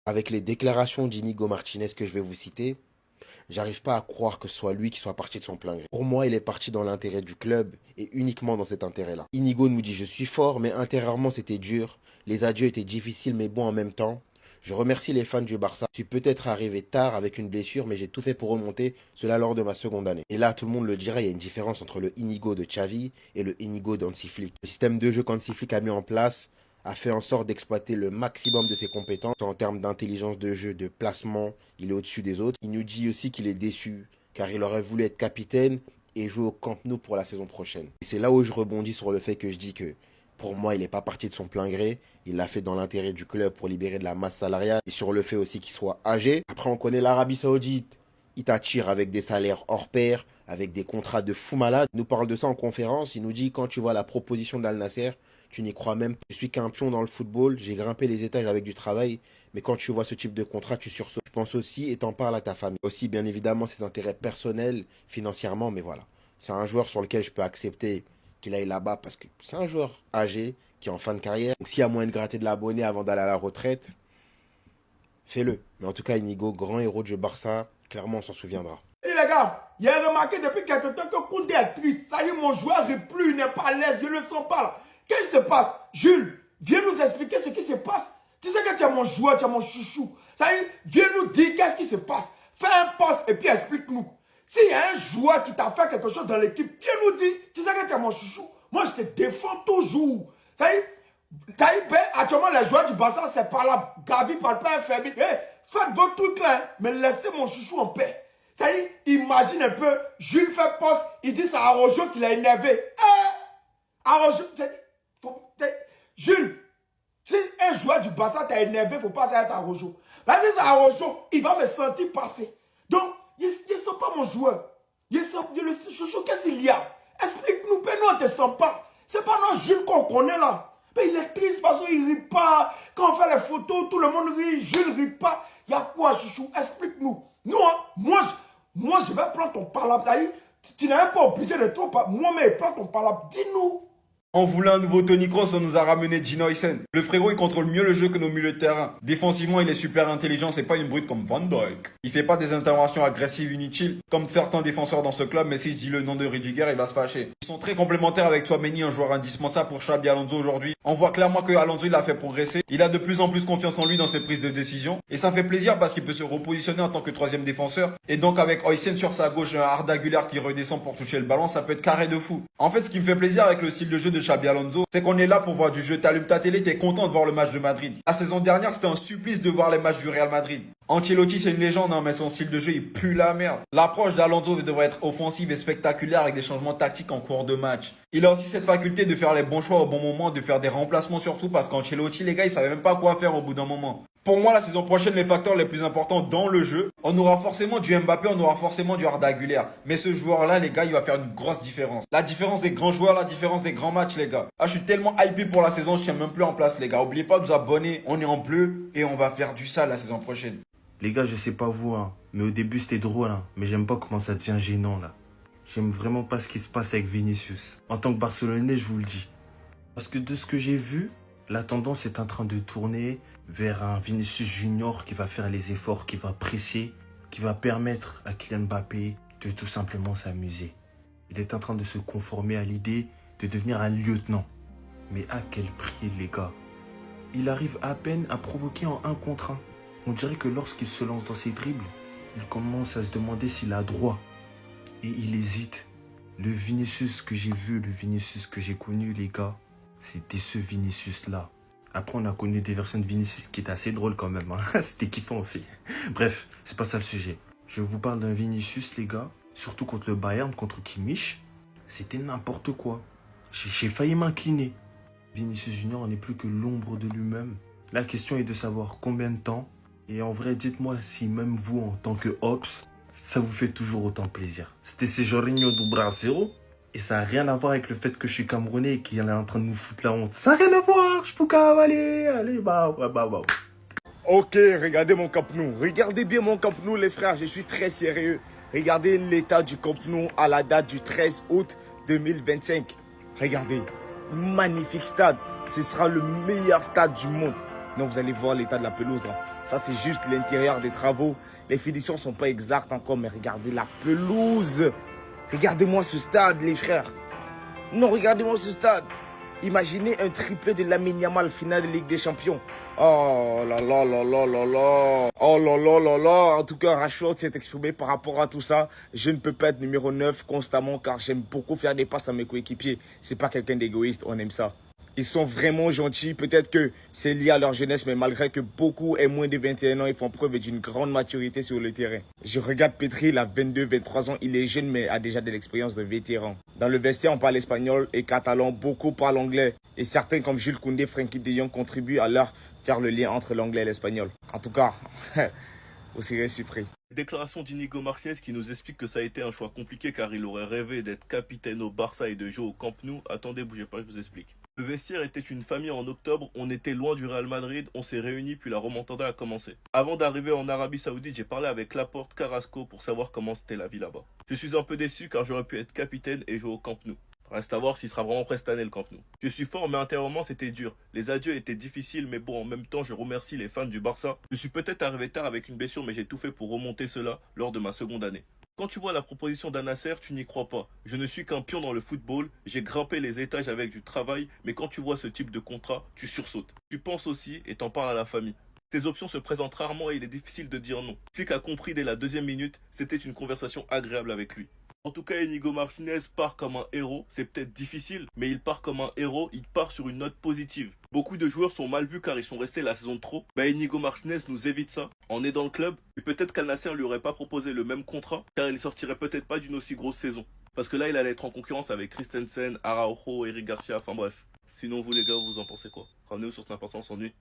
Avec les déclarations d'Inigo Martinez que je vais vous citer, j'arrive pas à croire que ce soit lui qui soit parti de son plein gré. Pour moi, il est parti dans l'intérêt du club et uniquement dans cet intérêt-là. Inigo nous dit je suis fort, mais intérieurement c'était dur. Les adieux étaient difficiles mais bons en même temps. Je remercie les fans du Barça. Je suis peut-être arrivé tard avec une blessure, mais j'ai tout fait pour remonter, cela lors de ma seconde année. Et là, tout le monde le dirait, il y a une différence entre le Inigo de Xavi et le Inigo d'Hansi Flick. Le système de jeu qu'Hansi Flick a mis en place a fait en sorte d'exploiter le maximum de ses compétences en termes d'intelligence de jeu, de placement. Il est au-dessus des autres. Il nous dit aussi qu'il est déçu, car il aurait voulu être capitaine et jouer au Camp Nou pour la saison prochaine. Et c'est là où je rebondis sur le fait que je dis que pour moi, il n'est pas parti de son plein gré. Il l'a fait dans l'intérêt du club pour libérer de la masse salariale et sur le fait aussi qu'il soit âgé. Après, on connaît l'Arabie Saoudite. Il t'attire avec des salaires hors pair, avec des contrats de fou malade. Il nous parle de ça en conférence. Il nous dit quand tu vois la proposition d'Al Nasser, tu n'y crois même pas. Je suis qu'un pion dans le football. J'ai grimpé les étages avec du travail. Mais quand tu vois ce type de contrat, tu sursautes. Je pense aussi et t'en parles à ta famille. Aussi, bien évidemment, ses intérêts personnels, financièrement. Mais voilà, c'est un joueur sur lequel je peux accepter qu'il aille là-bas parce que c'est un joueur âgé qui est en fin de carrière. Donc s'il y a moyen de gratter de l'abonné avant d'aller à la retraite, fais-le. Mais en tout cas, Inigo, grand héros du Barça, clairement on s'en souviendra. Et les gars, il a remarqué depuis quelque temps que Koundé est triste. Ça y est, mon joueur n'est plus, il n'est pas à l'aise, je ne le sens pas là. Qu'est-ce qui se passe? Jules, viens nous expliquer ce qui se passe. Tu sais que tu es mon joueur, tu es mon chouchou. Ça y est, viens nous dire qu'est-ce qui se passe. Fais un poste et puis explique-nous. S'il y a un joueur qui t'a fait quelque chose dans l'équipe, viens nous dire. Tu sais que tu es mon chouchou. Moi, je te défends toujours. Ça y est, actuellement, les joueurs du Barça, c'est par là. Gavi parle pas un fermier. Hey, faites votre truc là, hein, mais laissez mon chouchou en paix. Ça y est, imagine un peu, Jules fait poste, il dit c'est Araujo qui l'a énervé. Araujo, Jules, si un joueur du Barça t'a énervé, il ne faut pas s'arrêter à Araujo. Parce que c'est Araujo, il va me sentir passer. Donc, il ne sent pas mon joueur. Le chouchou, qu'est-ce qu'il y a? Explique-nous, mais nous, on ne te sent pas. C'est pas notre Jules qu'on connaît là. Mais il est triste parce qu'il ne rit pas. Quand on fait les photos, tout le monde rit, Jules ne rit pas. Il y a quoi, chouchou? Explique-nous. Nous, hein, moi, je vais prendre ton palabre. Tu n'es même pas obligé de trop. Moi-même, prends ton palabre. Dis-nous. On voulait un nouveau Toni Kroos, on nous a ramené Gino Huysen. Le frérot, il contrôle mieux le jeu que nos milieux de terrain. Défensivement, il est super intelligent, c'est pas une brute comme Van Dijk. Il fait pas des interventions agressives inutiles, comme certains défenseurs dans ce club, mais si je dis le nom de Rudiger, il va se fâcher. Ils sont très complémentaires avec Tchouaméni, un joueur indispensable pour Xabi Alonso aujourd'hui. On voit clairement que Alonso, il a fait progresser. Il a de plus en plus confiance en lui dans ses prises de décision. Et ça fait plaisir parce qu'il peut se repositionner en tant que troisième défenseur. Et donc, avec Huysen sur sa gauche, un Arda Güler qui redescend pour toucher le ballon, ça peut être carré de fou. En fait, ce qui me fait plaisir avec le style de jeu de Xabi Alonso, c'est qu'on est là pour voir du jeu. T'allumes ta télé, t'es content de voir le match de Madrid. La saison dernière, c'était un supplice de voir les matchs du Real Madrid. Ancelotti, c'est une légende, hein, mais son style de jeu, il pue la merde. L'approche d'Alonso devrait être offensive et spectaculaire avec des changements tactiques en cours de match. Il a aussi cette faculté de faire les bons choix au bon moment, de faire des remplacements surtout, parce qu'Ancelotti, les gars, il savait même pas quoi faire au bout d'un moment. Pour moi, la saison prochaine, les facteurs les plus importants dans le jeu, on aura forcément du Mbappé, on aura forcément du Arda Güler. Mais ce joueur-là, les gars, il va faire une grosse différence. La différence des grands joueurs, la différence des grands matchs, les gars. Ah, je suis tellement hypé pour la saison, je tiens même plus en place, les gars. Oubliez pas de vous abonner, on est en bleu et on va faire du sale la saison prochaine. Les gars, je sais pas vous, hein, mais au début c'était drôle, hein, mais j'aime pas comment ça devient gênant là. J'aime vraiment pas ce qui se passe avec Vinicius. En tant que Barcelonais, je vous le dis. Parce que de ce que j'ai vu, la tendance est en train de tourner vers un Vinicius Junior qui va faire les efforts, qui va presser, qui va permettre à Kylian Mbappé de tout simplement s'amuser. Il est en train de se conformer à l'idée de devenir un lieutenant. Mais à quel prix, les gars? Il arrive à peine à provoquer en 1 contre 1. On dirait que lorsqu'il se lance dans ses dribbles, il commence à se demander s'il a droit. Et il hésite. Le Vinicius que j'ai vu, le Vinicius que j'ai connu, les gars, c'était ce Vinicius-là. Après, on a connu des versions de Vinicius qui étaient assez drôles quand même. Hein. C'était kiffant aussi. Bref, c'est pas ça le sujet. Je vous parle d'un Vinicius, les gars, surtout contre le Bayern, contre Kimmich. C'était n'importe quoi. J'ai failli m'incliner. Vinicius Junior n'est plus que l'ombre de lui-même. La question est de savoir combien de temps. Et en vrai, dites-moi si même vous, en tant que Ops, ça vous fait toujours autant plaisir. C'était Jorginho do Brasil. Et ça n'a rien à voir avec le fait que je suis Camerounais et qu'il est en train de nous foutre la honte. Ça n'a rien à voir, je peux cavaler. Allez, bah. Ok, regardez mon Camp Nou. Regardez bien mon Camp Nou, les frères. Je suis très sérieux. Regardez l'état du Camp Nou à la date du 13 août 2025. Regardez. Magnifique stade. Ce sera le meilleur stade du monde. Donc vous allez voir l'état de la pelouse. Hein. Ça, c'est juste l'intérieur des travaux. Les finitions ne sont pas exactes encore, mais regardez la pelouse. Regardez-moi ce stade, les frères. Non, regardez-moi ce stade. Imaginez un triplé de Lamine Yamal finale de Ligue des Champions. Oh là là là là là là. Oh là là là là. En tout cas, Rashford s'est exprimé par rapport à tout ça. Je ne peux pas être numéro 9 constamment car j'aime beaucoup faire des passes à mes coéquipiers. C'est pas quelqu'un d'égoïste, on aime ça. Ils sont vraiment gentils. Peut-être que c'est lié à leur jeunesse, mais malgré que beaucoup aient moins de 21 ans, ils font preuve d'une grande maturité sur le terrain. Je regarde Pedri, il a 22, 23 ans. Il est jeune, mais a déjà de l'expérience de vétéran. Dans le vestiaire, on parle espagnol et catalan. Beaucoup parlent anglais. Et certains, comme Jules Koundé, Frenkie de Jong, contribuent à leur faire le lien entre l'anglais et l'espagnol. En tout cas, vous serez surpris. Déclaration d'Inigo Martinez qui nous explique que ça a été un choix compliqué car il aurait rêvé d'être capitaine au Barça et de jouer au Camp Nou. Attendez, bougez pas, je vous explique. Le vestiaire était une famille en octobre, on était loin du Real Madrid, on s'est réunis puis la remontada a commencé. Avant d'arriver en Arabie Saoudite, j'ai parlé avec Laporte, Carrasco pour savoir comment c'était la vie là-bas. Je suis un peu déçu car j'aurais pu être capitaine et jouer au Camp Nou. Reste à voir s'il sera vraiment prêt cette année le Camp Nou. Je suis fort mais intérieurement c'était dur. Les adieux étaient difficiles mais bon en même temps je remercie les fans du Barça. Je suis peut-être arrivé tard avec une blessure mais j'ai tout fait pour remonter cela lors de ma seconde année. Quand tu vois la proposition d'Al-Nassr, tu n'y crois pas. Je ne suis qu'un pion dans le football, j'ai grimpé les étages avec du travail, mais quand tu vois ce type de contrat, tu sursautes. Tu penses aussi et t'en parles à la famille. Tes options se présentent rarement et il est difficile de dire non. Flick a compris dès la deuxième minute, c'était une conversation agréable avec lui. En tout cas, Inigo Martinez part comme un héros. C'est peut-être difficile, mais il part comme un héros. Il part sur une note positive. Beaucoup de joueurs sont mal vus car ils sont restés la saison de trop. Inigo Martinez nous évite ça. On est dans le club. Et peut-être qu'Al-Nassr lui aurait pas proposé le même contrat car il sortirait peut-être pas d'une aussi grosse saison. Parce que là, il allait être en concurrence avec Christensen, Araujo, Eric Garcia. Enfin bref. Sinon, vous les gars, vous en pensez quoi? Ramenez-vous sur Snap, on s'ennuie.